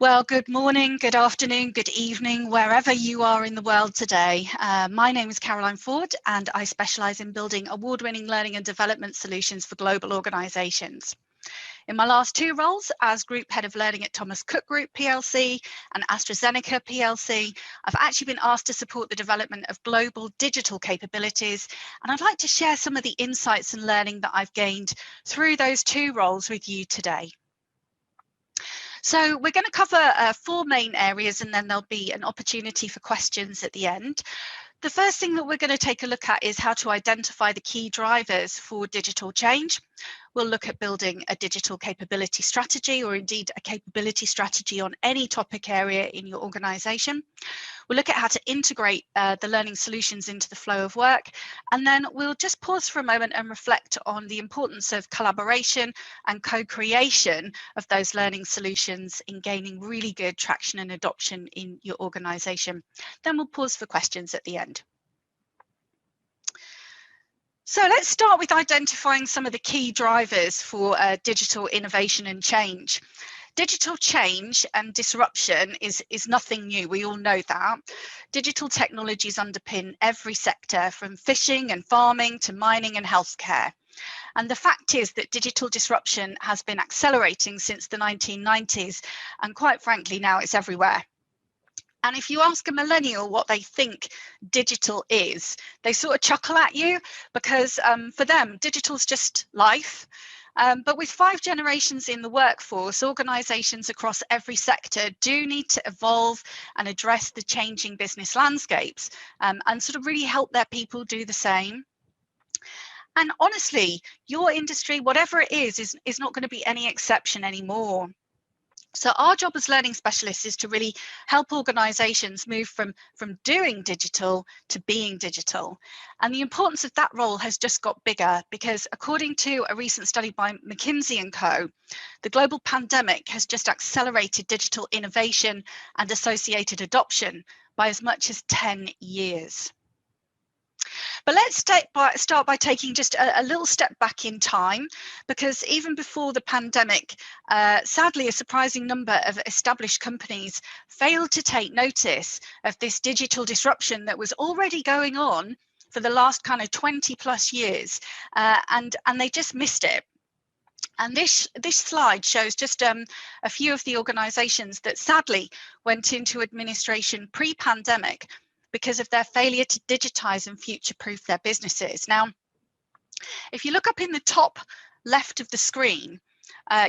Well, good morning, good afternoon, good evening, wherever you are in the world today. My name is Caroline Ford, and I specialise in building award-winning learning and development solutions for global organisations. In my last two roles as Group Head of Learning at Thomas Cook Group plc and AstraZeneca plc, I've actually been asked to support the development of global digital capabilities, and I'd like to share some of the insights and learning that I've gained through those two roles with you today. So we're going to cover four main areas, and then there'll be an opportunity for questions at the end. The first thing that we're going to take a look at is how to identify the key drivers for digital change. We'll look at building a digital capability strategy, or indeed a capability strategy on any topic area in your organisation. We'll look at how to integrate the learning solutions into the flow of work, and then we'll just pause for a moment and reflect on the importance of collaboration and co-creation of those learning solutions in gaining really good traction and adoption in your organisation. Then we'll pause for questions at the end. So let's start with identifying some of the key drivers for digital innovation and change. Digital change and disruption is nothing new, we all know that. Digital technologies underpin every sector, from fishing and farming to mining and healthcare. And the fact is that digital disruption has been accelerating since the 1990s, and quite frankly, now it's everywhere. And if you ask a millennial what they think digital is, they sort of chuckle at you, because for them, digital's just life. But with 5 generations in the workforce, organisations across every sector do need to evolve and address the changing business landscapes, and sort of really help their people do the same. And honestly, your industry, whatever it is not going to be any exception anymore. So our job as learning specialists is to really help organisations move from doing digital to being digital. And the importance of that role has just got bigger, because according to a recent study by McKinsey & Co, the global pandemic has just accelerated digital innovation and associated adoption by as much as 10 years. But let's start by taking just a little step back in time, because even before the pandemic, sadly, a surprising number of established companies failed to take notice of this digital disruption that was already going on for the last kind of 20 plus years, and they just missed it. And this slide shows just a few of the organisations that sadly went into administration pre-pandemic because of their failure to digitize and future-proof their businesses. Now, if you look up in the top left of the screen,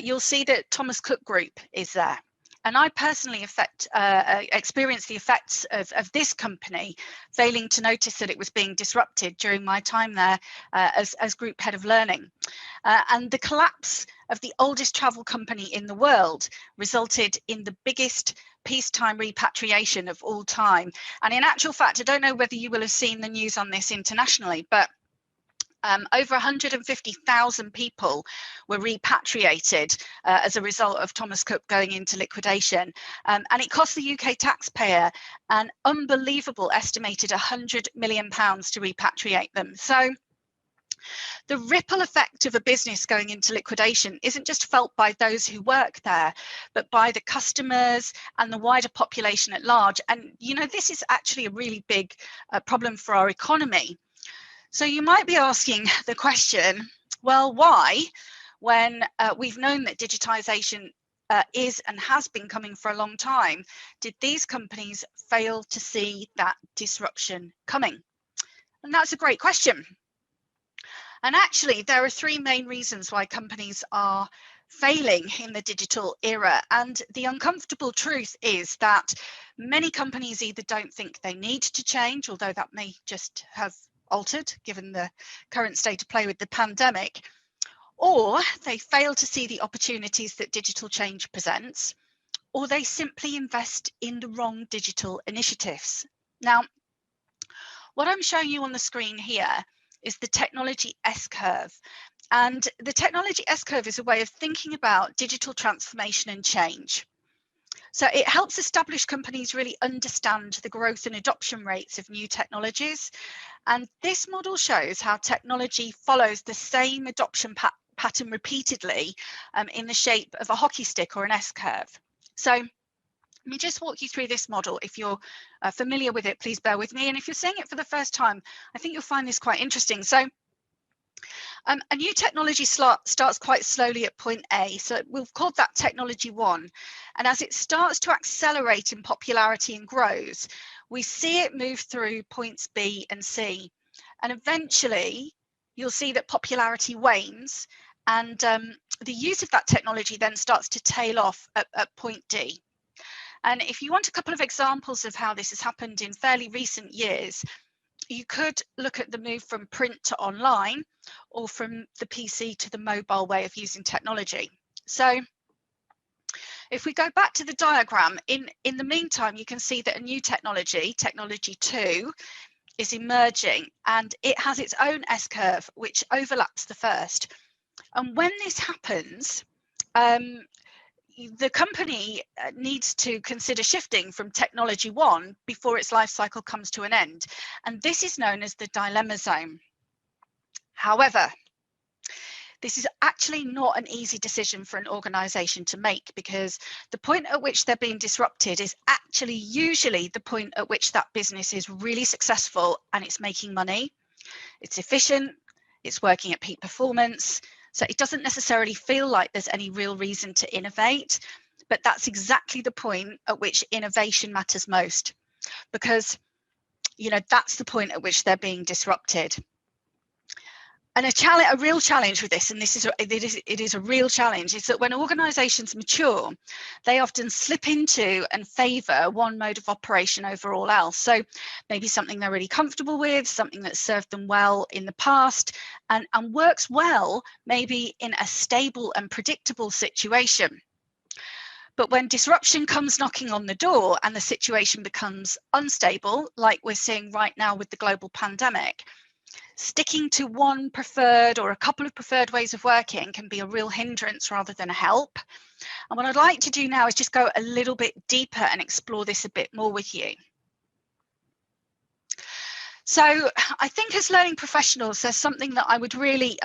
you'll see that Thomas Cook Group is there. And I personally experienced the effects of this company failing to notice that it was being disrupted during my time there as Group Head of Learning. And the collapse of the oldest travel company in the world resulted in the biggest peacetime repatriation of all time. And in actual fact, I don't know whether you will have seen the news on this internationally, but over 150,000 people were repatriated as a result of Thomas Cook going into liquidation. And it cost the UK taxpayer an unbelievable estimated £100 million to repatriate them. So the ripple effect of a business going into liquidation isn't just felt by those who work there, but by the customers and the wider population at large. And, you know, this is actually a really big problem for our economy. So you might be asking the question, well, why, when we've known that digitisation is and has been coming for a long time, did these companies fail to see that disruption coming? And that's a great question. And actually, there are 3 main reasons why companies are failing in the digital era. And the uncomfortable truth is that many companies either don't think they need to change, although that may just have altered given the current state of play with the pandemic, or they fail to see the opportunities that digital change presents, or they simply invest in the wrong digital initiatives. Now, what I'm showing you on the screen here is the technology S-curve. And the technology S-curve is a way of thinking about digital transformation and change. So it helps established companies really understand the growth and adoption rates of new technologies. And this model shows how technology follows the same adoption pattern repeatedly in the shape of a hockey stick or an S-curve. So Let me just walk you through this model. If you're familiar with it, please bear with me. And if you're seeing it for the first time, I think you'll find this quite interesting. So a new technology starts quite slowly at point A. So we've called that technology 1. And as it starts to accelerate in popularity and grows, we see it move through points B and C. And eventually, you'll see that popularity wanes, and the use of that technology then starts to tail off at point D. And if you want a couple of examples of how this has happened in fairly recent years, you could look at the move from print to online, or from the PC to the mobile way of using technology. So if we go back to the diagram, in the meantime, you can see that a new technology, technology 2, is emerging, and it has its own S-curve, which overlaps the first. And when this happens, the company needs to consider shifting from technology 1 before its life cycle comes to an end. And this is known as the dilemma zone. However, this is actually not an easy decision for an organization to make, because the point at which they're being disrupted is actually usually the point at which that business is really successful and it's making money, it's efficient, it's working at peak performance. So it doesn't necessarily feel like there's any real reason to innovate, but that's exactly the point at which innovation matters most, because, you know, that's the point at which they're being disrupted. And a real challenge with this, and it is a real challenge, is that when organizations mature, they often slip into and favor one mode of operation over all else. So maybe something they're really comfortable with, something that's served them well in the past, and works well maybe in a stable and predictable situation. But when disruption comes knocking on the door and the situation becomes unstable, like we're seeing right now with the global pandemic, sticking to one preferred or a couple of preferred ways of working can be a real hindrance rather than a help. And what I'd like to do now is just go a little bit deeper and explore this a bit more with you. So I think as learning professionals, there's something that I would really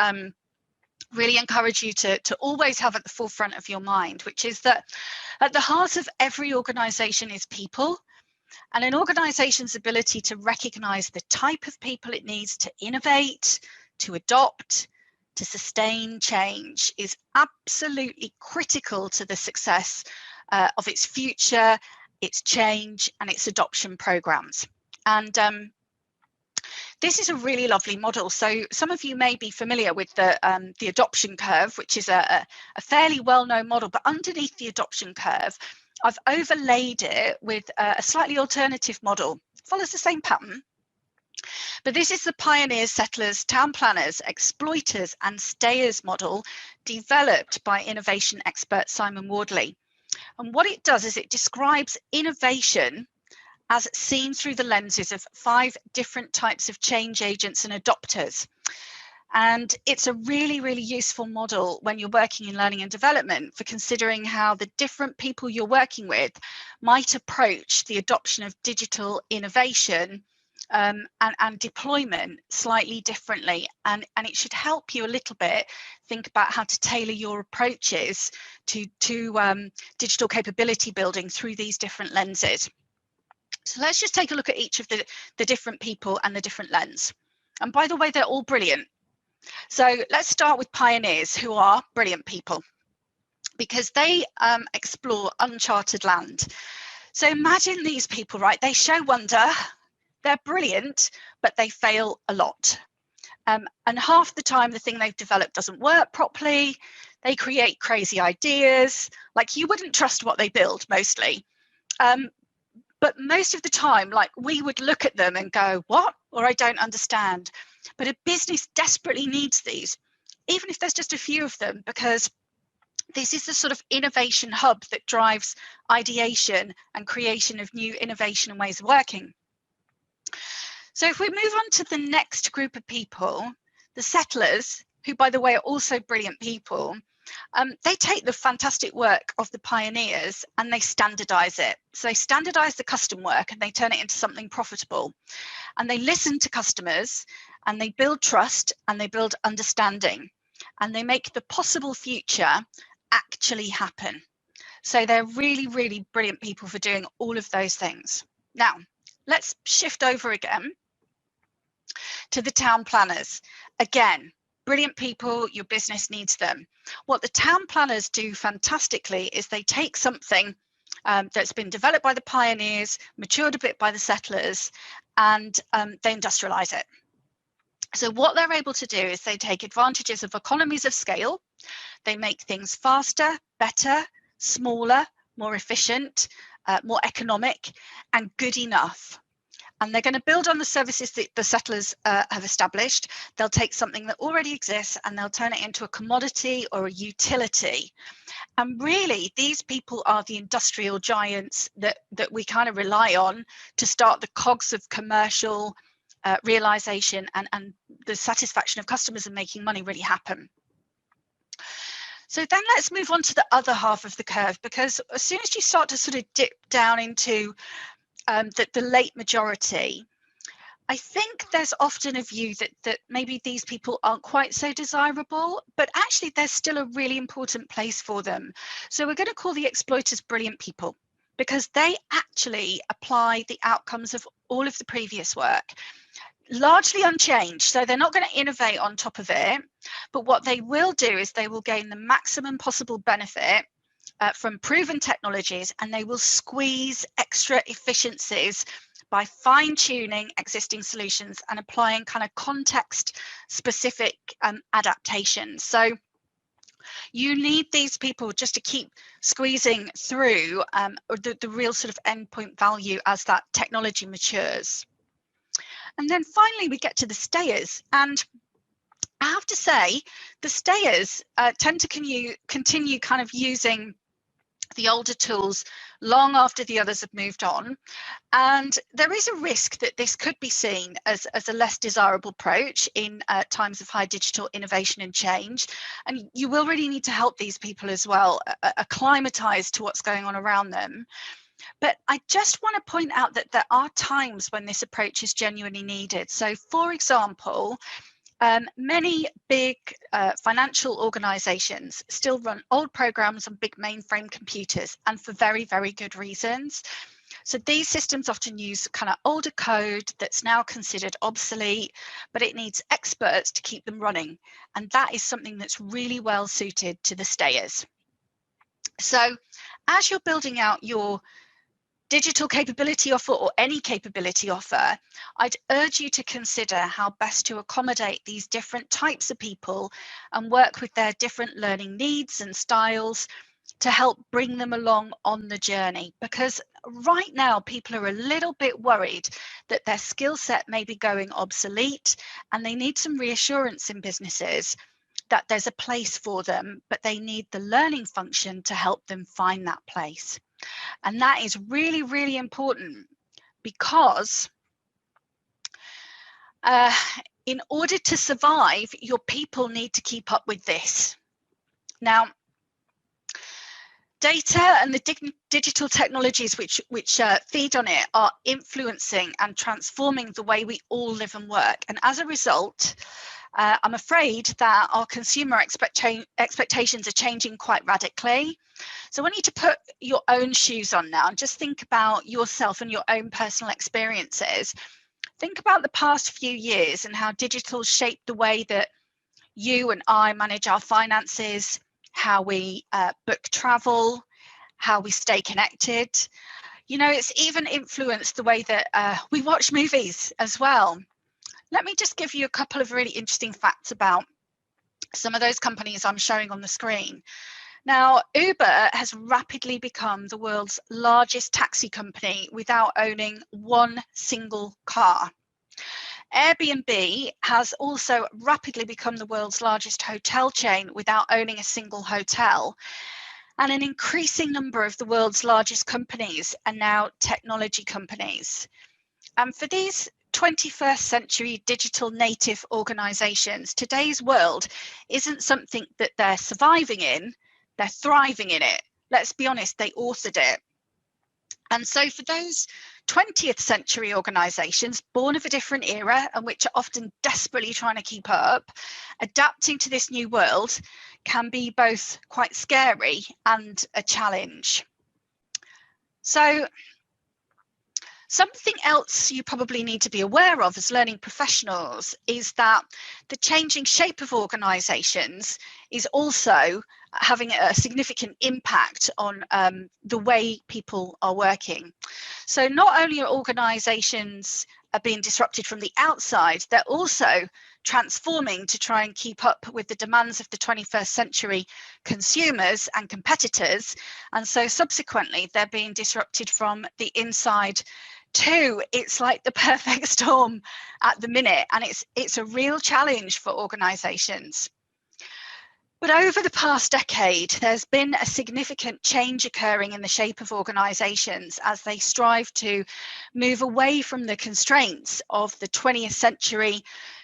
encourage you to always have at the forefront of your mind, which is that at the heart of every organization is people. And an organization's ability to recognize the type of people it needs to innovate, to adopt, to sustain change is absolutely critical to the success of its future, its change, and its adoption programs. And this is a really lovely model. So some of you may be familiar with the adoption curve, which is a fairly well-known model, but underneath the adoption curve, I've overlaid it with a slightly alternative model. It follows the same pattern, but this is the pioneers, settlers, town planners, exploiters, and stayers model developed by innovation expert Simon Wardley. And what it does is it describes innovation as seen through the lenses of 5 different types of change agents and adopters. And it's a really, really useful model when you're working in learning and development for considering how the different people you're working with might approach the adoption of digital innovation and deployment slightly differently. And it should help you a little bit think about how to tailor your approaches to digital capability building through these different lenses. So let's just take a look at each of the different people and the different lens. And by the way, they're all brilliant. So let's start with pioneers, who are brilliant people because they explore uncharted land. So imagine these people, right? They show wonder, they're brilliant, but they fail a lot. And half the time, the thing they've developed doesn't work properly. They create crazy ideas, like you wouldn't trust what they build mostly. But most of the time, like we would look at them and go, what? Or I don't understand. But a business desperately needs these, even if there's just a few of them, because this is the sort of innovation hub that drives ideation and creation of new innovation and ways of working. So if we move on to the next group of people, the settlers, who, by the way, are also brilliant people, they take the fantastic work of the pioneers and they standardize it. So they standardize the custom work and they turn it into something profitable. And they listen to customers and they build trust and they build understanding and they make the possible future actually happen. So they're really, really brilliant people for doing all of those things. Now, let's shift over again to the town planners. Again, brilliant people, your business needs them. What the town planners do fantastically is they take something that's been developed by the pioneers, matured a bit by the settlers, and they industrialize it. So what they're able to do is they take advantages of economies of scale. They make things faster, better, smaller, more efficient, more economic, and good enough. And they're going to build on the services that the settlers have established. They'll take something that already exists and they'll turn it into a commodity or a utility. And really, these people are the industrial giants that we kind of rely on to start the cogs of commercial realization and the satisfaction of customers and making money really happen. So then let's move on to the other half of the curve, because as soon as you start to sort of dip down into the late majority, I think there's often a view that maybe these people aren't quite so desirable, but actually there's still a really important place for them. So we're going to call the exploiters brilliant people, because they actually apply the outcomes of all of the previous work, largely unchanged. So they're not going to innovate on top of it, but what they will do is they will gain the maximum possible benefit from proven technologies, and they will squeeze extra efficiencies by fine-tuning existing solutions and applying kind of context-specific adaptations. So you need these people just to keep squeezing through the real sort of endpoint value as that technology matures. And then finally, we get to the stayers. And I have to say, the stayers tend to continue kind of using the older tools long after the others have moved on. And there is a risk that this could be seen as a less desirable approach in times of high digital innovation and change. And you will really need to help these people as well acclimatize to what's going on around them. But I just want to point out that there are times when this approach is genuinely needed. So, for example, many big financial organizations still run old programs on big mainframe computers, and for very, very good reasons. So these systems often use kind of older code that's now considered obsolete, but it needs experts to keep them running. And that is something that's really well suited to the stayers. So as you're building out your digital capability offer or any capability offer, I'd urge you to consider how best to accommodate these different types of people and work with their different learning needs and styles to help bring them along on the journey. Because right now, people are a little bit worried that their skill set may be going obsolete, and they need some reassurance in businesses that there's a place for them, but they need the learning function to help them find that place. And that is really, really important, because in order to survive, your people need to keep up with this. Now, data and the digital technologies which feed on it are influencing and transforming the way we all live and work. And as a result, I'm afraid that our consumer expectations are changing quite radically. So I want you to put your own shoes on now and just think about yourself and your own personal experiences. Think about the past few years and how digital shaped the way that you and I manage our finances, how we book travel, how we stay connected. You know, it's even influenced the way that we watch movies as well. Let me just give you a couple of really interesting facts about some of those companies I'm showing on the screen. Now, Uber has rapidly become the world's largest taxi company without owning one single car. Airbnb has also rapidly become the world's largest hotel chain without owning a single hotel. And an increasing number of the world's largest companies are now technology companies. And for these 21st century digital native organizations, today's world isn't something that they're surviving in, they're thriving in it. Let's be honest, they authored it. And so for those 20th century organizations born of a different era and which are often desperately trying to keep up, adapting to this new world, can be both quite scary and a challenge. So something else you probably need to be aware of as learning professionals is that the changing shape of organisations is also having a significant impact on the way people are working. So not only are organisations being disrupted from the outside, they're also transforming to try and keep up with the demands of the 21st century consumers and competitors. And so subsequently, they're being disrupted from the inside too. It's like the perfect storm at the minute, and it's a real challenge for organisations. But over the past decade, there's been a significant change occurring in the shape of organisations as they strive to move away from the constraints of the 20th century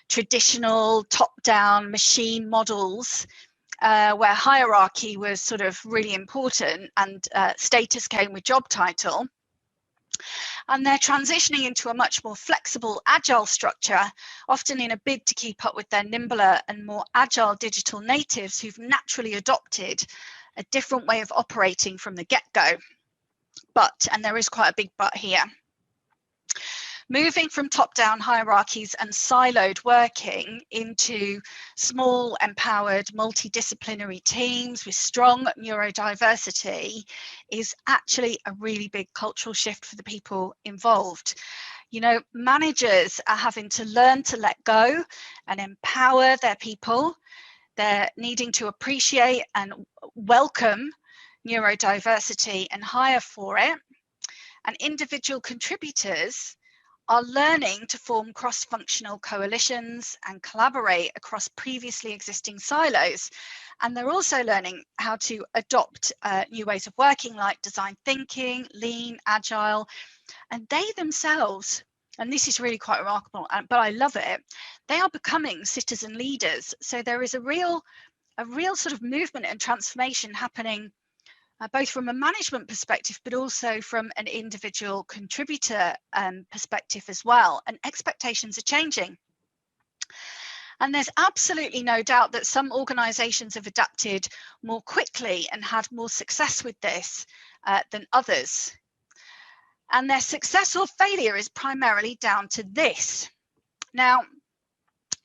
traditional top-down machine models, where hierarchy was sort of really important and status came with job title. And they're transitioning into a much more flexible, agile structure, often in a bid to keep up with their nimbler and more agile digital natives who've naturally adopted a different way of operating from the get-go. But, and there is quite a big but here, moving from top-down hierarchies and siloed working into small, empowered, multidisciplinary teams with strong neurodiversity is actually a really big cultural shift for the people involved. You know, managers are having to learn to let go and empower their people. They're needing to appreciate and welcome neurodiversity and hire for it. And individual contributors are learning to form cross-functional coalitions and collaborate across previously existing silos. And they're also learning how to adopt new ways of working like design thinking, lean, agile, and they themselves, and this is really quite remarkable, but I love it, they are becoming citizen leaders. So there is a real sort of movement and transformation happening both from a management perspective, but also from an individual contributor perspective as well. And expectations are changing. And there's absolutely no doubt that some organisations have adapted more quickly and had more success with this than others. And their success or failure is primarily down to this. Now,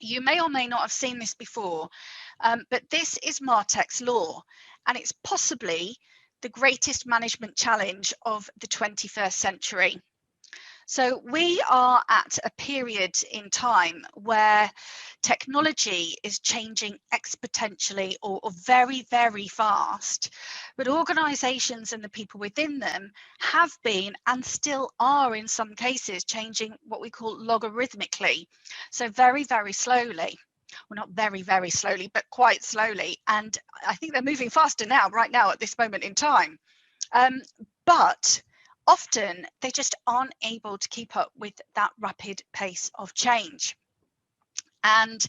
you may or may not have seen this before, but this is Martek's law, and it's possibly the greatest management challenge of the 21st century. So we are at a period in time where technology is changing exponentially or very, very fast, but organisations and the people within them have been and still are in some cases changing what we call logarithmically. So very, very slowly. Well, not very, very slowly, but quite slowly. And I think they're moving faster now, right now at this moment in time. But often they just aren't able to keep up with that rapid pace of change. And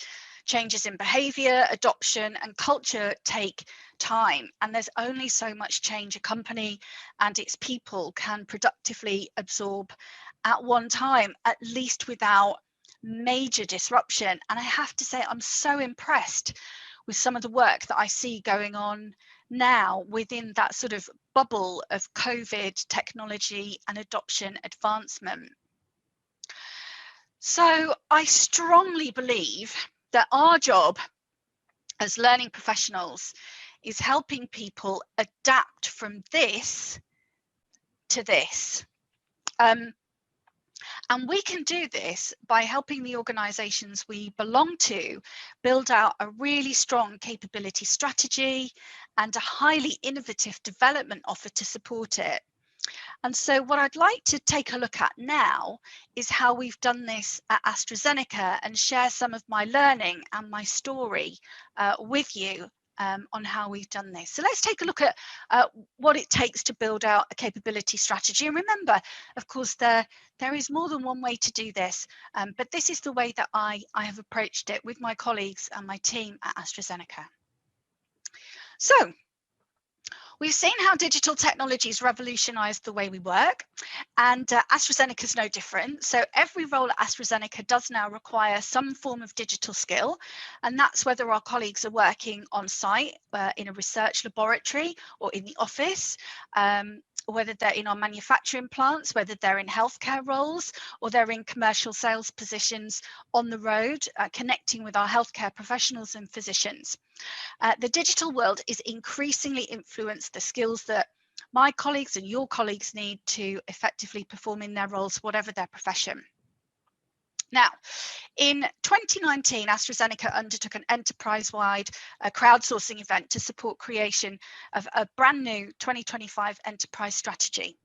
changes in behaviour, adoption and culture take time. And there's only so much change a company and its people can productively absorb at one time, at least without major disruption. And I have to say, I'm so impressed with some of the work that I see going on now within that sort of bubble of COVID technology and adoption advancement. So I strongly believe that our job as learning professionals is helping people adapt from this to this. And we can do this by helping the organisations we belong to build out a really strong capability strategy and a highly innovative development offer to support it. And so what I'd like to take a look at now is how we've done this at AstraZeneca and share some of my learning and my story with you on how we've done this. So let's take a look at what it takes to build out a capability strategy. And remember, of course, there is more than one way to do this, but this is the way that I have approached it with my colleagues and my team at AstraZeneca. So We've seen how digital technologies revolutionised the way we work, and AstraZeneca is no different. So every role at AstraZeneca does now require some form of digital skill, and that's whether our colleagues are working on site in a research laboratory or in the office, whether they're in our manufacturing plants, whether they're in healthcare roles, or they're in commercial sales positions on the road, connecting with our healthcare professionals and physicians. The digital world is increasingly influenced the skills that my colleagues and your colleagues need to effectively perform in their roles, whatever their profession. Now, in 2019, AstraZeneca undertook an enterprise-wide crowdsourcing event to support creation of a brand new 2025 enterprise strategy.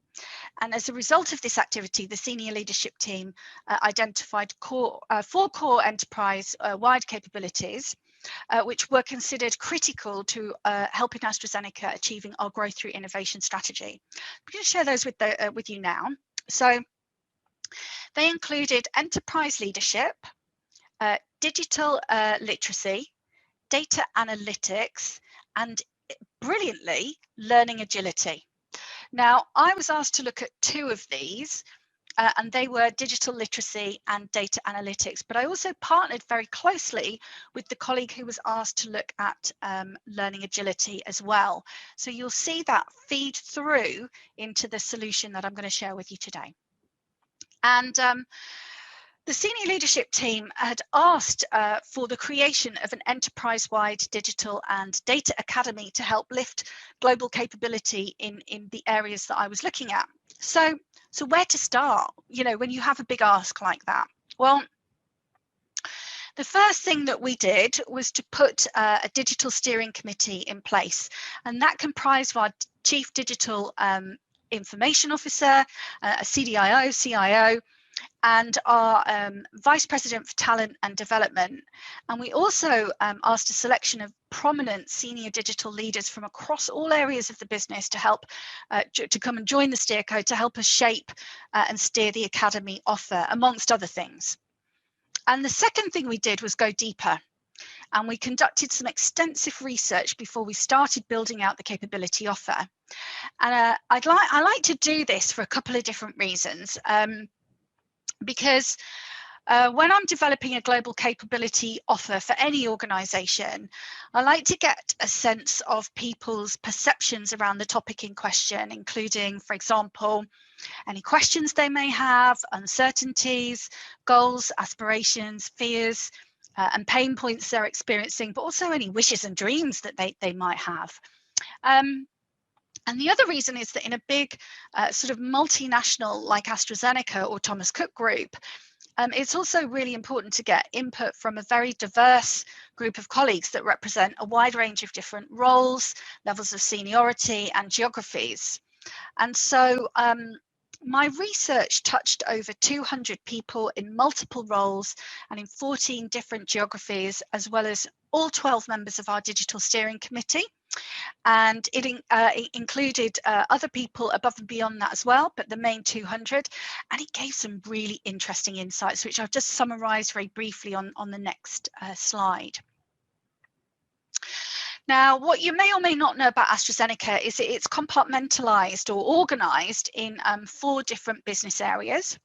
And as a result of this activity, the senior leadership team identified four core enterprise-wide capabilities, which were considered critical to helping AstraZeneca achieving our growth through innovation strategy. I'm going to share those with you now. So they included enterprise leadership, digital literacy, data analytics, and brilliantly, learning agility. Now, I was asked to look at two of these, and they were digital literacy and data analytics, but I also partnered very closely with the colleague who was asked to look at learning agility as well. So you'll see that feed through into the solution that I'm going to share with you today. And the senior leadership team had asked for the creation of an enterprise-wide digital and data academy to help lift global capability in the areas that I was looking at. So where to start, you know, when you have a big ask like that? Well, the first thing that we did was to put a digital steering committee in place, and that comprised of our chief digital information officer, a CDIO, CIO, and our Vice President for Talent and Development. And we also asked a selection of prominent senior digital leaders from across all areas of the business to help to come and join the steerco to help us shape and steer the Academy offer, amongst other things. And the second thing we did was go deeper. And we conducted some extensive research before we started building out the capability offer. And I like to do this for a couple of different reasons. Because when I'm developing a global capability offer for any organization, I like to get a sense of people's perceptions around the topic in question, including, for example, any questions they may have, uncertainties, goals, aspirations, fears, and pain points they're experiencing, but also any wishes and dreams that they might have. And the other reason is that in a big sort of multinational like AstraZeneca or Thomas Cook Group, it's also really important to get input from a very diverse group of colleagues that represent a wide range of different roles, levels of seniority, and geographies. And so my research touched over 200 people in multiple roles and in 14 different geographies, as well as all 12 members of our digital steering committee. And it included other people above and beyond that as well, but the main 200, and it gave some really interesting insights, which I'll just summarize very briefly on the next slide. Now, what you may or may not know about AstraZeneca is it's compartmentalized or organized in 4 different business areas.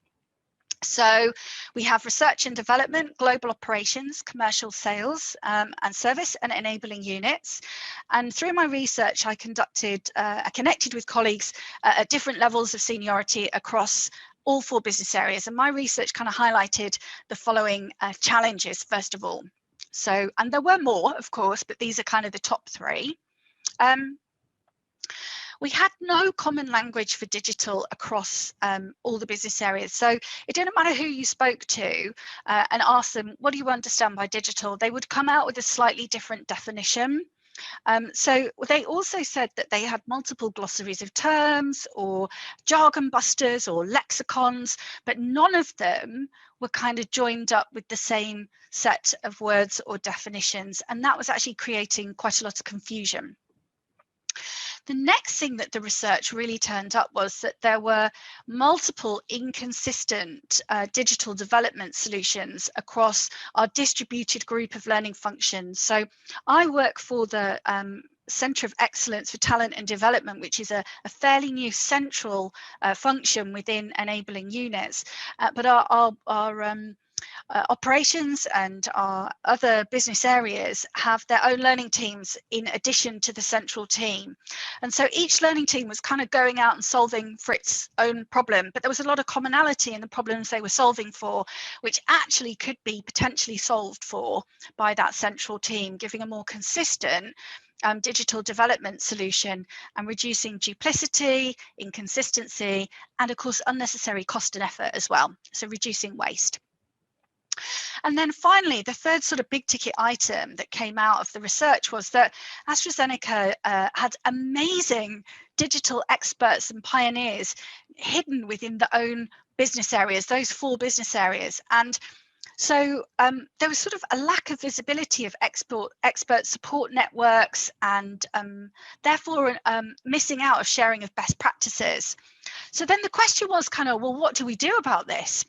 So we have research and development, global operations, commercial sales and service, and enabling units. And through my research, I connected with colleagues at different levels of seniority across all 4 business areas. And my research kind of highlighted the following challenges, first of all. So, and there were more, of course, but these are kind of the top 3. We had no common language for digital across all the business areas. So it didn't matter who you spoke to and asked them, what do you understand by digital? They would come out with a slightly different definition. So they also said that they had multiple glossaries of terms or jargon busters or lexicons, but none of them were kind of joined up with the same set of words or definitions. And that was actually creating quite a lot of confusion. The next thing that the research really turned up was that there were multiple inconsistent digital development solutions across our distributed group of learning functions. So I work for the Centre of Excellence for Talent and Development, which is a fairly new central function within enabling units. But our operations and our other business areas have their own learning teams in addition to the central team. And so each learning team was kind of going out and solving for its own problem, but there was a lot of commonality in the problems they were solving for, which actually could be potentially solved for by that central team, giving a more consistent digital development solution and reducing duplicity, inconsistency, and of course unnecessary cost and effort as well, so reducing waste. And then finally, the third sort of big ticket item that came out of the research was that AstraZeneca had amazing digital experts and pioneers hidden within their own business areas, those 4 business areas. And so there was sort of a lack of visibility of expert support networks, and therefore missing out of sharing of best practices. So then the question was kind of, well, what do we do about this?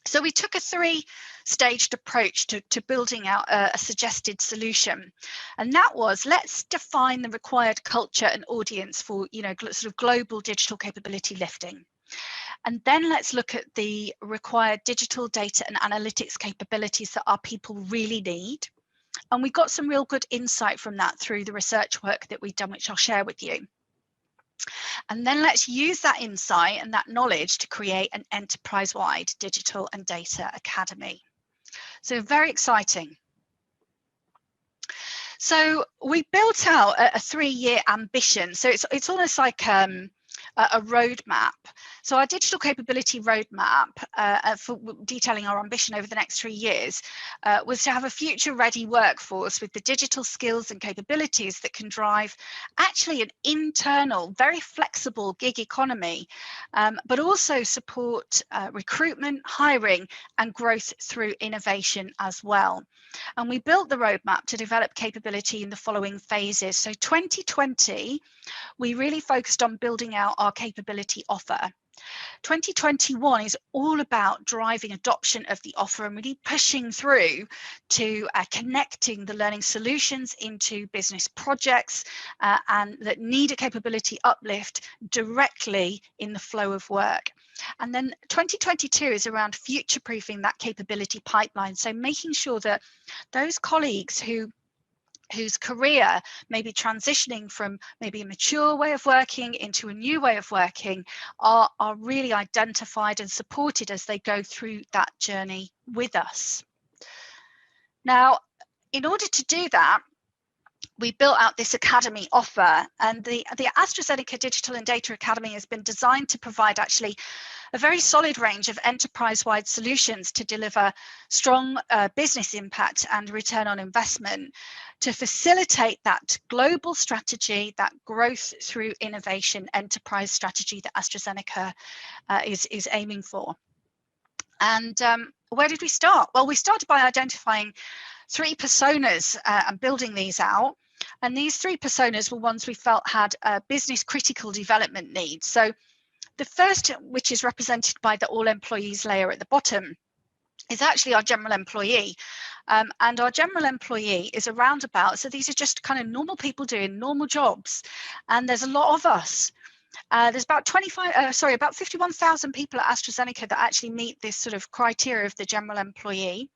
So we took a 3-staged approach to building out a suggested solution. And that was, let's define the required culture and audience for, sort of global digital capability lifting. And then let's look at the required digital data and analytics capabilities that our people really need. And we got some real good insight from that through the research work that we've done, which I'll share with you. And then let's use that insight and that knowledge to create an enterprise-wide digital and data academy. So very exciting. So we built out a 3-year ambition. So it's almost like a roadmap. So our digital capability roadmap for detailing our ambition over the next 3 years was to have a future ready workforce with the digital skills and capabilities that can drive actually an internal, very flexible gig economy, but also support recruitment, hiring, and growth through innovation as well. And we built the roadmap to develop capability in the following phases. So 2020, we really focused on building out our capability offer. 2021 is all about driving adoption of the offer and really pushing through to connecting the learning solutions into business projects and that need a capability uplift directly in the flow of work. And then 2022 is around future-proofing that capability pipeline. So making sure that those colleagues whose career may be transitioning from maybe a mature way of working into a new way of working are really identified and supported as they go through that journey with us. Now, in order to do that, we built out this academy offer, and the AstraZeneca Digital and Data Academy has been designed to provide actually a very solid range of enterprise-wide solutions to deliver strong business impact and return on investment to facilitate that global strategy, that growth through innovation enterprise strategy that AstraZeneca is aiming for. And where did we start? Well, we started by identifying 3 personas and building these out. And these 3 personas were ones we felt had business critical development needs. So the first, which is represented by the all employees layer at the bottom, is actually our general employee. And our general employee is around about, so these are just kind of normal people doing normal jobs. And there's a lot of us. There's about 51,000 people at AstraZeneca that actually meet this sort of criteria of the general employee.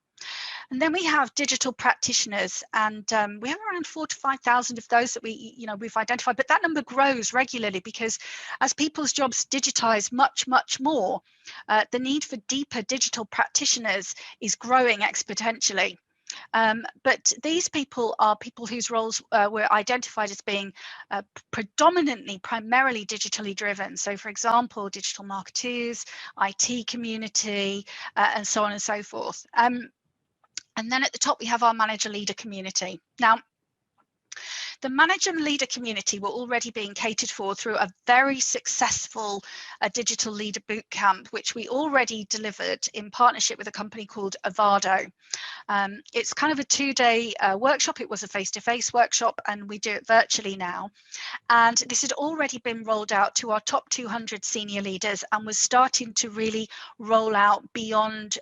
And then we have digital practitioners, and we have around 4,000 to 5,000 of those that we've identified. But that number grows regularly because as people's jobs digitize much more, the need for deeper digital practitioners is growing exponentially. But these people are people whose roles were identified as being primarily digitally driven. So, for example, digital marketers, IT community, and so on and so forth. And then at the top, we have our manager leader community. Now, the manager and leader community were already being catered for through a very successful digital leader bootcamp, which we already delivered in partnership with a company called Avado. It's kind of a 2-day workshop. It was a face-to-face workshop, and we do it virtually now. And this had already been rolled out to our top 200 senior leaders and was starting to really roll out beyond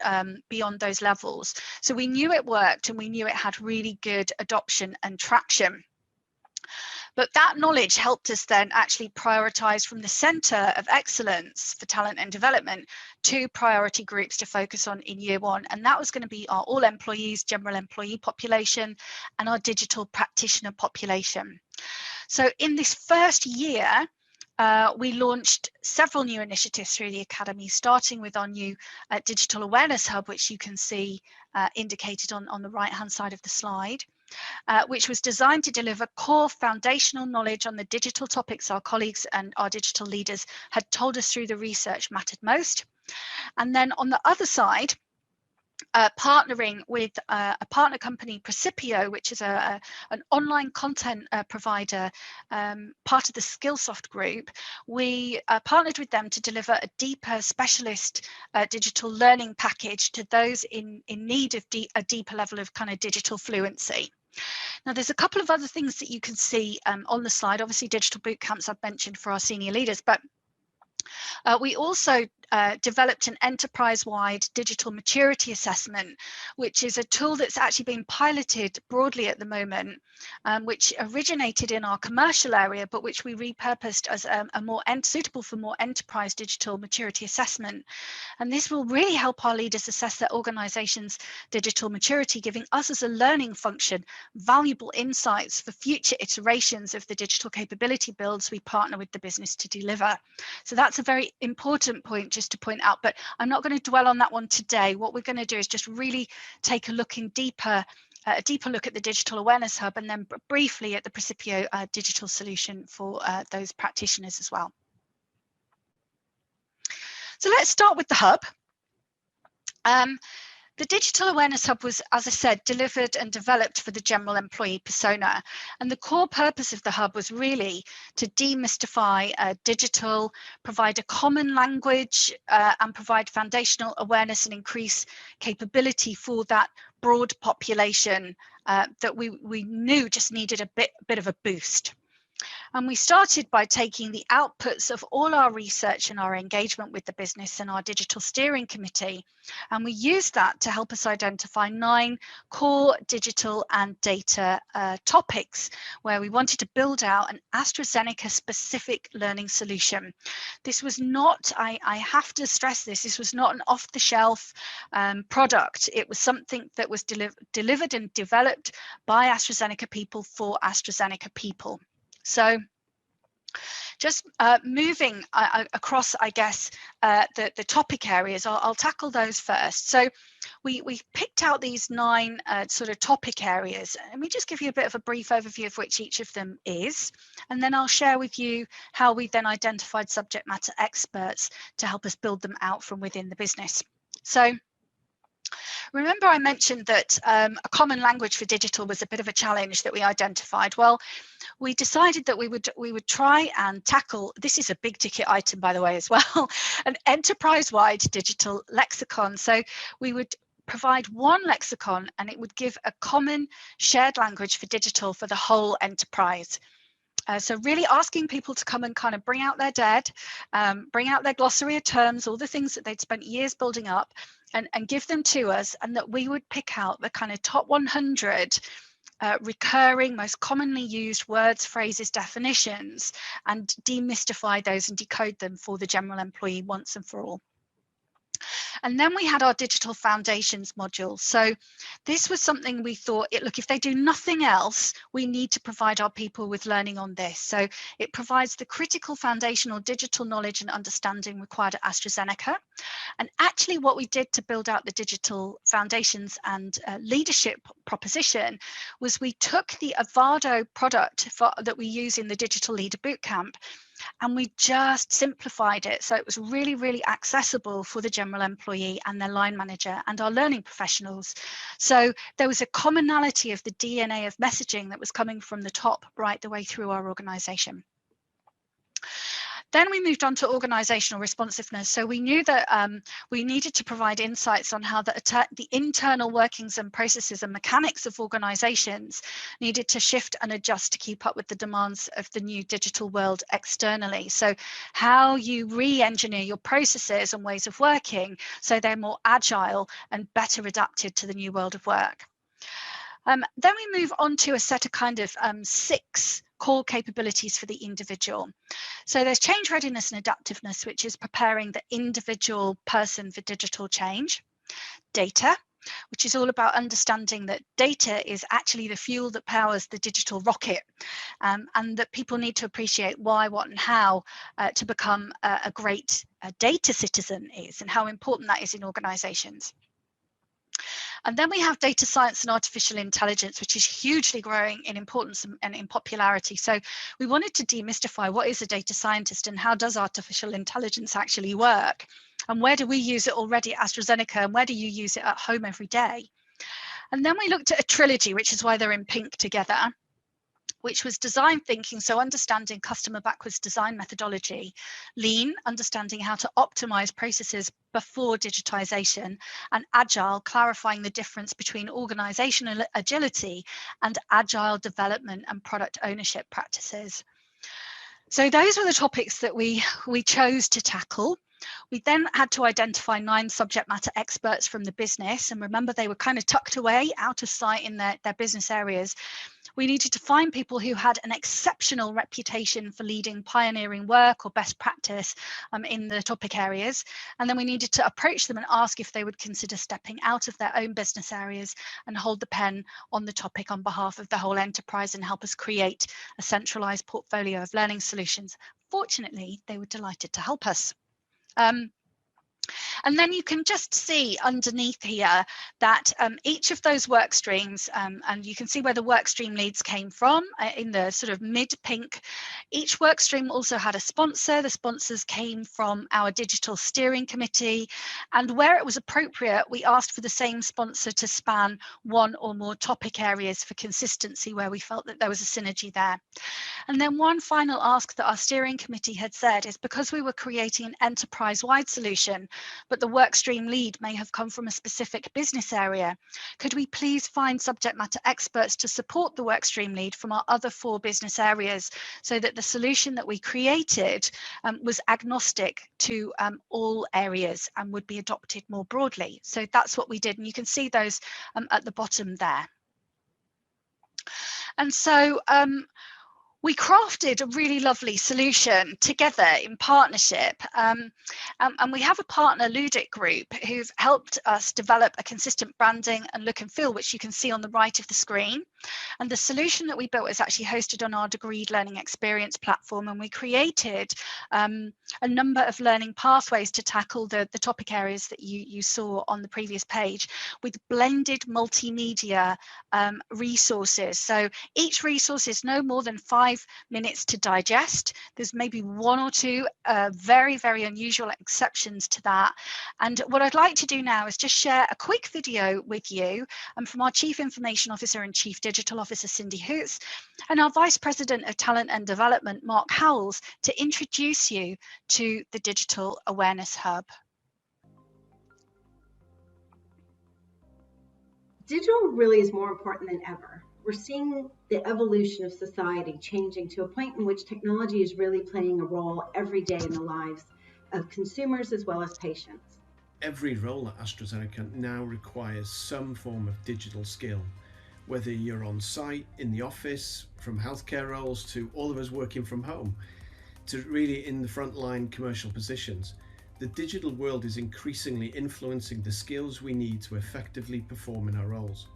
those levels. So we knew it worked, and we knew it had really good adoption and traction. But that knowledge helped us then actually prioritize from the center of excellence for talent and development 2 priority groups to focus on in year 1. And that was going to be our all employees, general employee population, and our digital practitioner population. So in this first year, we launched several new initiatives through the Academy, starting with our new Digital Awareness Hub, which you can see indicated on the right-hand side of the slide, which was designed to deliver core foundational knowledge on the digital topics our colleagues and our digital leaders had told us through the research mattered most. And then on the other side, partnering with a partner company, Precipio, which is an online content provider, part of the Skillsoft group, we partnered with them to deliver a deeper specialist digital learning package to those in need of a deeper level of kind of digital fluency. Now, there's a couple of other things that you can see on the slide. Obviously, digital boot camps I've mentioned for our senior leaders, but we also developed an enterprise-wide digital maturity assessment, which is a tool that's actually being piloted broadly at the moment, which originated in our commercial area, but which we repurposed as a more suitable for more enterprise digital maturity assessment. And this will really help our leaders assess their organization's digital maturity, giving us as a learning function valuable insights for future iterations of the digital capability builds we partner with the business to deliver. So that's a very important point just to point out, but I'm not going to dwell on that one today. What we're going to do is just really take a look deeper look at the Digital Awareness Hub, and then briefly at the Precipio digital solution for those practitioners as well. So let's start with the hub. The Digital Awareness Hub was, as I said, delivered and developed for the general employee persona. And the core purpose of the hub was really to demystify digital, provide a common language, and provide foundational awareness and increase capability for that broad population that we knew just needed a bit of a boost. And we started by taking the outputs of all our research and our engagement with the business and our digital steering committee, and we used that to help us identify 9 core digital and data topics where we wanted to build out an AstraZeneca specific learning solution. This was not, I have to stress this was not an off-the-shelf product. It was something that was delivered and developed by AstraZeneca people for AstraZeneca people. So just moving across, I guess, the topic areas, I'll tackle those first. So we picked out these 9 sort of topic areas. Let me just give you a bit of a brief overview of which each of them is, and then I'll share with you how we then identified subject matter experts to help us build them out from within the business. So remember I mentioned that a common language for digital was a bit of a challenge that we identified. Well, we decided that we would try and tackle, this is a big ticket item by the way as well, an enterprise-wide digital lexicon. So we would provide one lexicon and it would give a common shared language for digital for the whole enterprise. So really asking people to come and kind of bring out their dead, bring out their glossary of terms, all the things that they'd spent years building up, and give them to us, and that we would pick out the kind of top 100 recurring, most commonly used words, phrases, definitions, and demystify those and decode them for the general employee once and for all. And then we had our digital foundations module. So this was something we thought, look, if they do nothing else, we need to provide our people with learning on this. So it provides the critical foundational digital knowledge and understanding required at AstraZeneca. And actually what we did to build out the digital foundations and leadership proposition was we took the Avado product that we use in the Digital Leader Bootcamp, and we just simplified it so it was really, really accessible for the general employee and their line manager and our learning professionals. So there was a commonality of the DNA of messaging that was coming from the top right the way through our organization. Then we moved on to organizational responsiveness. So we knew that we needed to provide insights on how the internal workings and processes and mechanics of organizations needed to shift and adjust to keep up with the demands of the new digital world externally. So how you re-engineer your processes and ways of working so they're more agile and better adapted to the new world of work. Then we move on to a set of kind of 6 core capabilities for the individual. So there's change readiness and adaptiveness, which is preparing the individual person for digital change. Data, which is all about understanding that data is actually the fuel that powers the digital rocket, and that people need to appreciate why, what, and how to become a great data citizen is, and how important that is in organizations. And then we have data science and artificial intelligence, which is hugely growing in importance and in popularity. So we wanted to demystify what is a data scientist and how does artificial intelligence actually work? And where do we use it already at AstraZeneca, and where do you use it at home every day? And then we looked at a trilogy, which is why they're in pink together, which was design thinking, so understanding customer backwards design methodology, lean, understanding how to optimize processes before digitization, and agile, clarifying the difference between organizational agility and agile development and product ownership practices. So those were the topics that we chose to tackle. We then had to identify 9 subject matter experts from the business, and remember, they were kind of tucked away out of sight in their business areas. We needed to find people who had an exceptional reputation for leading pioneering work or best practice in the topic areas. And then we needed to approach them and ask if they would consider stepping out of their own business areas and hold the pen on the topic on behalf of the whole enterprise and help us create a centralized portfolio of learning solutions. Fortunately, they were delighted to help us. And then you can just see underneath here that each of those work streams, and you can see where the work stream leads came from in the sort of mid-pink. Each work stream also had a sponsor. The sponsors came from our digital steering committee. And where it was appropriate, we asked for the same sponsor to span one or more topic areas for consistency where we felt that there was a synergy there. And then one final ask that our steering committee had said is, because we were creating an enterprise-wide solution, but the workstream lead may have come from a specific business area, could we please find subject matter experts to support the workstream lead from our other 4 business areas, so that the solution that we created was agnostic to all areas and would be adopted more broadly. So that's what we did, and you can see those at the bottom there. And so we crafted a really lovely solution together in partnership, and we have a partner, Ludic Group, who've helped us develop a consistent branding and look and feel, which you can see on the right of the screen. And the solution that we built is actually hosted on our Degreed Learning Experience platform, and we created a number of learning pathways to tackle the topic areas that you saw on the previous page, with blended multimedia resources. So each resource is no more than 5 minutes to digest. There's maybe 1 or 2 very, very unusual exceptions to that. And what I'd like to do now is just share a quick video with you from our Chief Information Officer and Chief Digital Officer, Cindy Hoots, and our Vice President of Talent and Development, Mark Howells, to introduce you to the Digital Awareness Hub. Digital really is more important than ever. We're seeing the evolution of society changing to a point in which technology is really playing a role every day in the lives of consumers as well as patients. Every role at AstraZeneca now requires some form of digital skill, whether you're on site, in the office, from healthcare roles to all of us working from home, to really in the frontline commercial positions. The digital world is increasingly influencing the skills we need to effectively perform in our roles.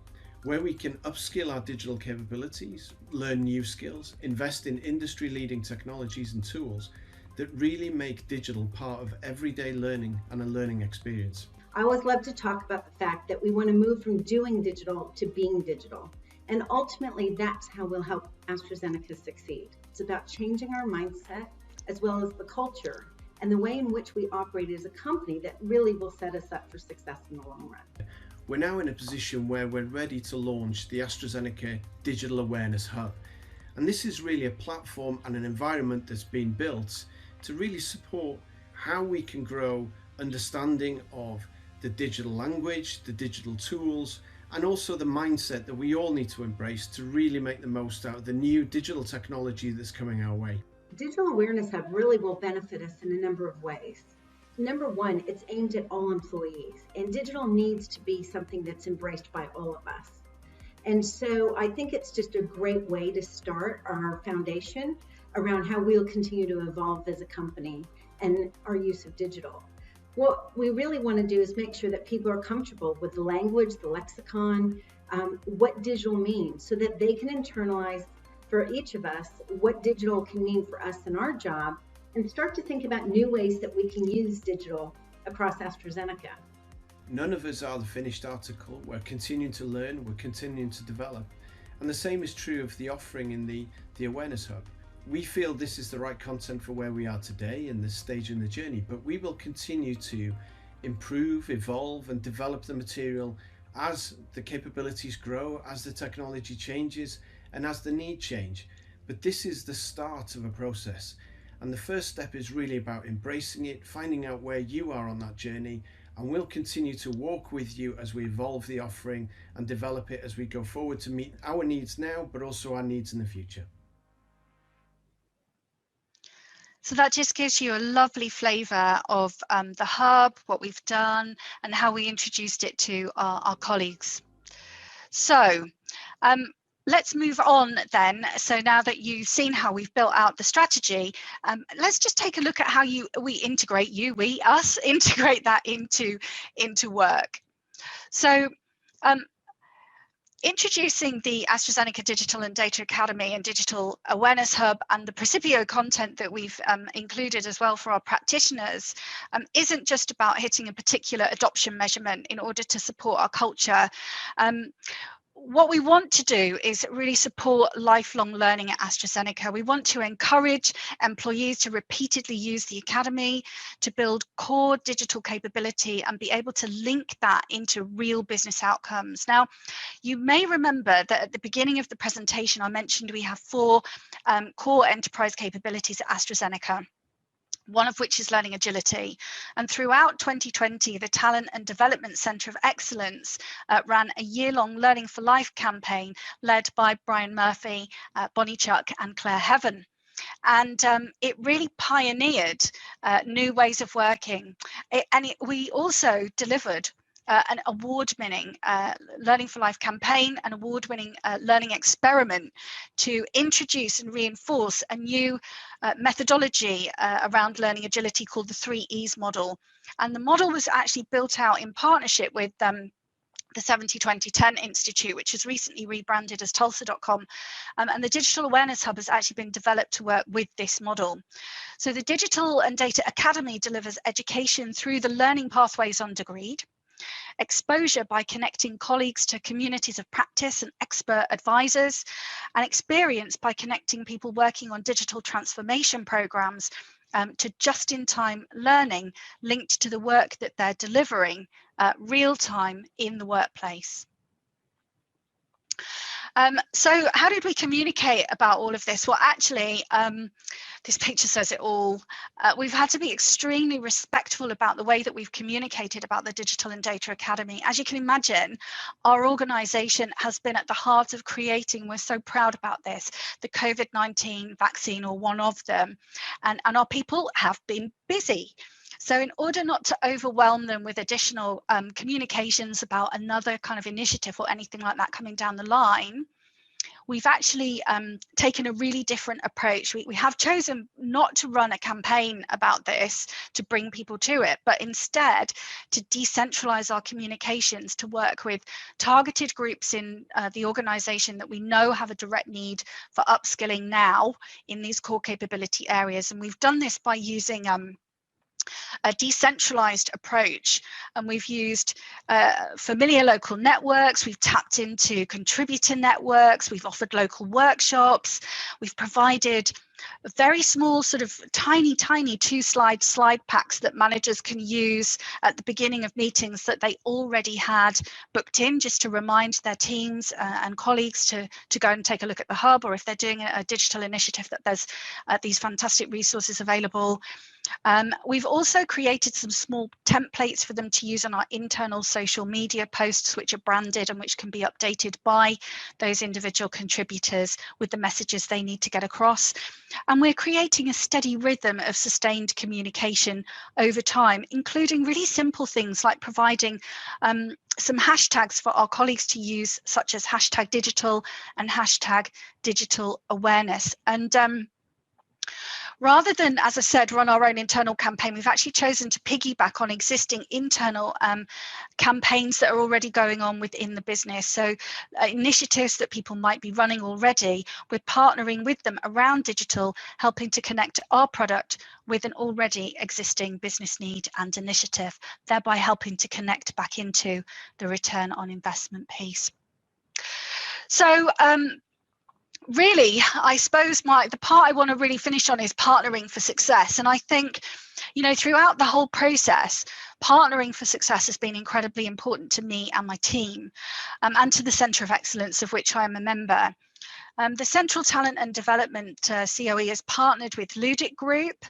Where we can upskill our digital capabilities, learn new skills, invest in industry-leading technologies and tools that really make digital part of everyday learning and a learning experience. I always love to talk about the fact that we want to move from doing digital to being digital. And ultimately, that's how we'll help AstraZeneca succeed. It's about changing our mindset as well as the culture and the way in which we operate as a company that really will set us up for success in the long run. We're now in a position where we're ready to launch the AstraZeneca Digital Awareness Hub. And this is really a platform and an environment that's been built to really support how we can grow understanding of the digital language, the digital tools, and also the mindset that we all need to embrace to really make the most out of the new digital technology that's coming our way. Digital Awareness Hub really will benefit us in a number of ways. Number one, it's aimed at all employees, and digital needs to be something that's embraced by all of us. And so I think it's just a great way to start our foundation around how we'll continue to evolve as a company and our use of digital. What we really want to do is make sure that people are comfortable with the language, the lexicon, what digital means, so that they can internalize for each of us what digital can mean for us in our job, and start to think about new ways that we can use digital across AstraZeneca. None of us are the finished article. We're continuing to learn, we're continuing to develop. And the same is true of the offering in the Awareness Hub. We feel this is the right content for where we are today in this stage in the journey, but we will continue to improve, evolve, and develop the material as the capabilities grow, as the technology changes, and as the need change. But this is the start of a process. And the first step is really about embracing it, finding out where you are on that journey, and we'll continue to walk with you as we evolve the offering and develop it as we go forward to meet our needs now, but also our needs in the future. So that just gives you a lovely flavour of the hub, what we've done, and how we introduced it to our colleagues. So let's move on then. So now that you've seen how we've built out the strategy, let's just take a look at how we integrate us integrate that into work. So introducing the AstraZeneca Digital and Data Academy and Digital Awareness Hub and the Precipio content that we've included as well for our practitioners isn't just about hitting a particular adoption measurement in order to support our culture. What we want to do is really support lifelong learning at AstraZeneca. We want to encourage employees to repeatedly use the academy, to build core digital capability and be able to link that into real business outcomes. Now, you may remember that at the beginning of the presentation, I mentioned we have 4 core enterprise capabilities at AstraZeneca, one of which is learning agility. And throughout 2020, the Talent and Development Centre of Excellence ran a year-long Learning for Life campaign led by Brian Murphy, Bonnie Chuck and Claire Heaven. And it really pioneered new ways of working. We also delivered an award-winning Learning for Life campaign, an award-winning learning experiment to introduce and reinforce a new methodology around learning agility called the 3 E's model. And the model was actually built out in partnership with the 70-20-10 Institute, which has recently rebranded as Tulsa.com. And the Digital Awareness Hub has actually been developed to work with this model. So the Digital and Data Academy delivers education through the learning pathways on Degreed, exposure by connecting colleagues to communities of practice and expert advisors, and experience by connecting people working on digital transformation programs to just-in-time learning linked to the work that they're delivering real-time in the workplace. So how did we communicate about all of this? Well, actually, this picture says it all. We've had to be extremely respectful about the way that we've communicated about the Digital and Data Academy. As you can imagine, our organisation has been at the heart of creating, we're so proud about this, the COVID-19 vaccine, or one of them, and our people have been busy. So in order not to overwhelm them with additional communications about another kind of initiative or anything like that coming down the line, we've actually taken a really different approach. We have chosen not to run a campaign about this to bring people to it, but instead to decentralize our communications to work with targeted groups in the organization that we know have a direct need for upskilling now in these core capability areas. And we've done this by using a decentralized approach, and we've used familiar local networks, we've tapped into contributor networks, we've offered local workshops, we've provided very small sort of tiny 2-slide slide packs that managers can use at the beginning of meetings that they already had booked in, just to remind their teams and colleagues to go and take a look at the hub, or if they're doing a digital initiative, that there's these fantastic resources available. We've also created some small templates for them to use on our internal social media posts, which are branded and which can be updated by those individual contributors with the messages they need to get across. And we're creating a steady rhythm of sustained communication over time, including really simple things like providing some hashtags for our colleagues to use, such as hashtag digital and hashtag digital awareness. And rather than, as I said, run our own internal campaign, we've actually chosen to piggyback on existing internal campaigns that are already going on within the business. So initiatives that people might be running already, we're partnering with them around digital, helping to connect our product with an already existing business need and initiative, thereby helping to connect back into the return on investment piece. So really, I suppose the part I want to really finish on is partnering for success. And I think, you know, throughout the whole process, partnering for success has been incredibly important to me and my team, and to the Centre of Excellence, of which I am a member. The Central Talent and Development COE has partnered with Ludic Group,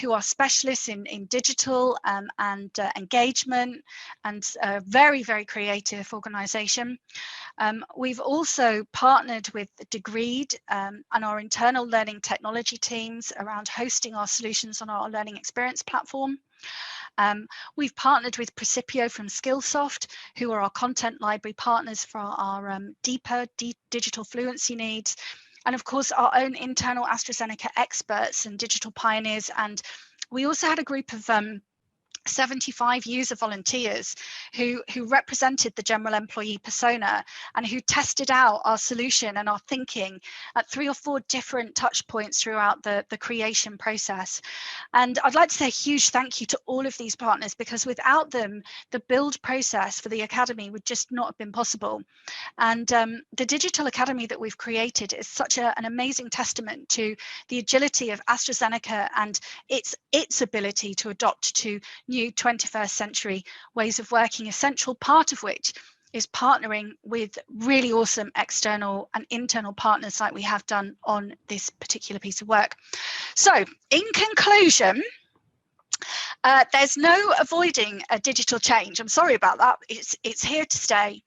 who are specialists in digital and engagement, and a very, very creative organisation. We've also partnered with Degreed and our internal learning technology teams around hosting our solutions on our learning experience platform. We've partnered with Precipio from Skillsoft, who are our content library partners for our deeper digital fluency needs. And of course, our own internal AstraZeneca experts and digital pioneers. And we also had a group of 75 user volunteers who represented the general employee persona and who tested out our solution and our thinking at 3 or 4 different touch points throughout the creation process. And I'd like to say a huge thank you to all of these partners, because without them, the build process for the Academy would just not have been possible. And the Digital Academy that we've created is such an amazing testament to the agility of AstraZeneca and its ability to adopt to new 21st century ways of working, a central part of which is partnering with really awesome external and internal partners like we have done on this particular piece of work. So in conclusion, there's no avoiding a digital change. I'm sorry about that. It's here to stay.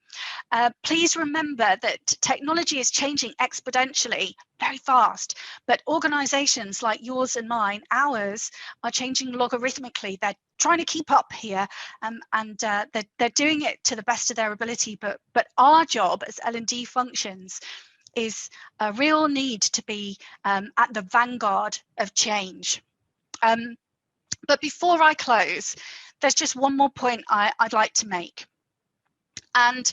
Please remember that technology is changing exponentially, very fast, but organizations like yours and mine, ours, are changing logarithmically. They're trying to keep up here, and they're doing it to the best of their ability, but our job as L&D functions is a real need to be at the vanguard of change. But before I close, there's just one more point I'd like to make. And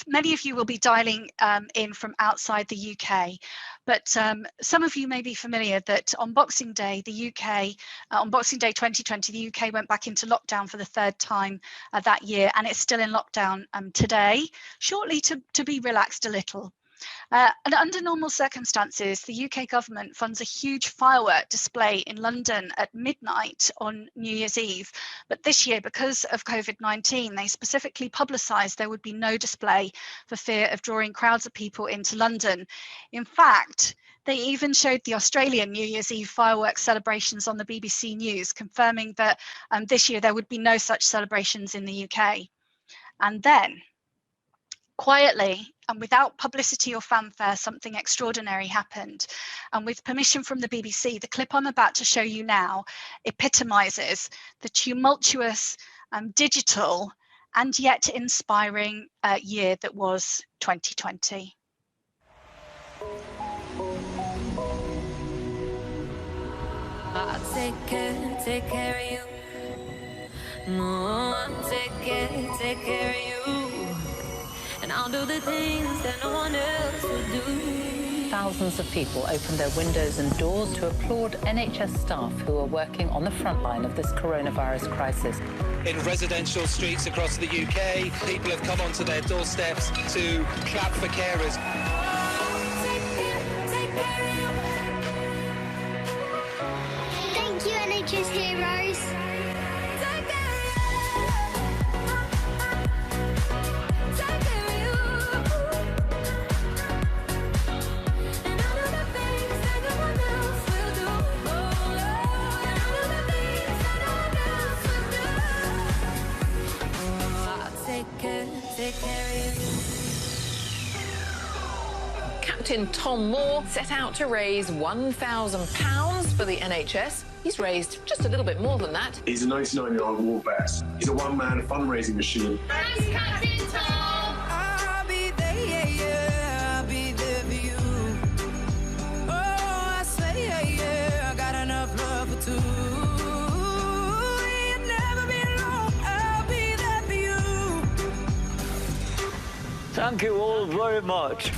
many of you will be dialing in from outside the UK, but some of you may be familiar that on Boxing Day, the UK, on Boxing Day 2020, the UK went back into lockdown for the 3rd time that year, and it's still in lockdown today, shortly to be relaxed a little. And under normal circumstances, the UK government funds a huge firework display in London at midnight on New Year's Eve. But this year, because of COVID-19, they specifically publicised there would be no display for fear of drawing crowds of people into London. In fact, they even showed the Australian New Year's Eve fireworks celebrations on the BBC News, confirming that this year there would be no such celebrations in the UK. And then, quietly and without publicity or fanfare, something extraordinary happened. And with permission from the BBC, the clip I'm about to show you now epitomises the tumultuous, digital and yet inspiring year that was 2020. I'll take care of you. No, take care of you. And I'll do the things that no one else will do. Thousands of people opened their windows and doors to applaud NHS staff who are working on the front line of this coronavirus crisis. In residential streets across the UK, people have come onto their doorsteps to clap for carers. Thank you, NHS heroes. take care of you. Captain Tom Moore set out to raise £1,000 for the NHS. He's raised just a little bit more than that. He's a 99-year-old war vet. He's a one-man fundraising machine. Thanks, Captain Tom! I'll be there, yeah, yeah, I'll be there for you. Oh, I say, yeah, yeah, I got enough love for two. You'll never be alone, I'll be there for you. Thank you all very much.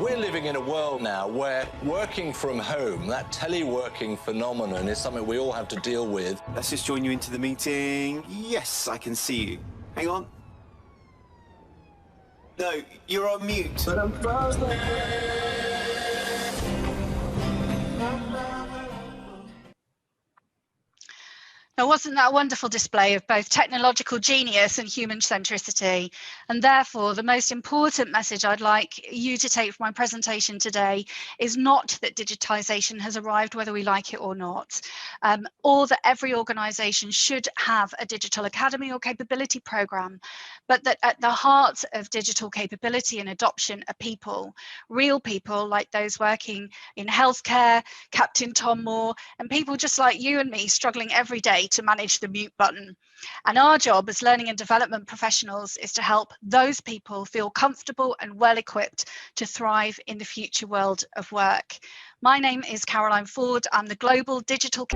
We're living in a world now where working from home, that teleworking phenomenon, is something we all have to deal with. Let's just join you into the meeting. Yes, I can see you. Hang on. No, you're on mute. But I'm Now, wasn't that a wonderful display of both technological genius and human centricity? And therefore, the most important message I'd like you to take from my presentation today is not that digitisation has arrived, whether we like it or not, or that every organisation should have a digital academy or capability programme, but that at the heart of digital capability and adoption are people, real people like those working in healthcare, Captain Tom Moore, and people just like you and me struggling every day to manage the mute button. And our job as learning and development professionals is to help those people feel comfortable and well equipped to thrive in the future world of work. My name is Caroline Ford. I'm the Global Digital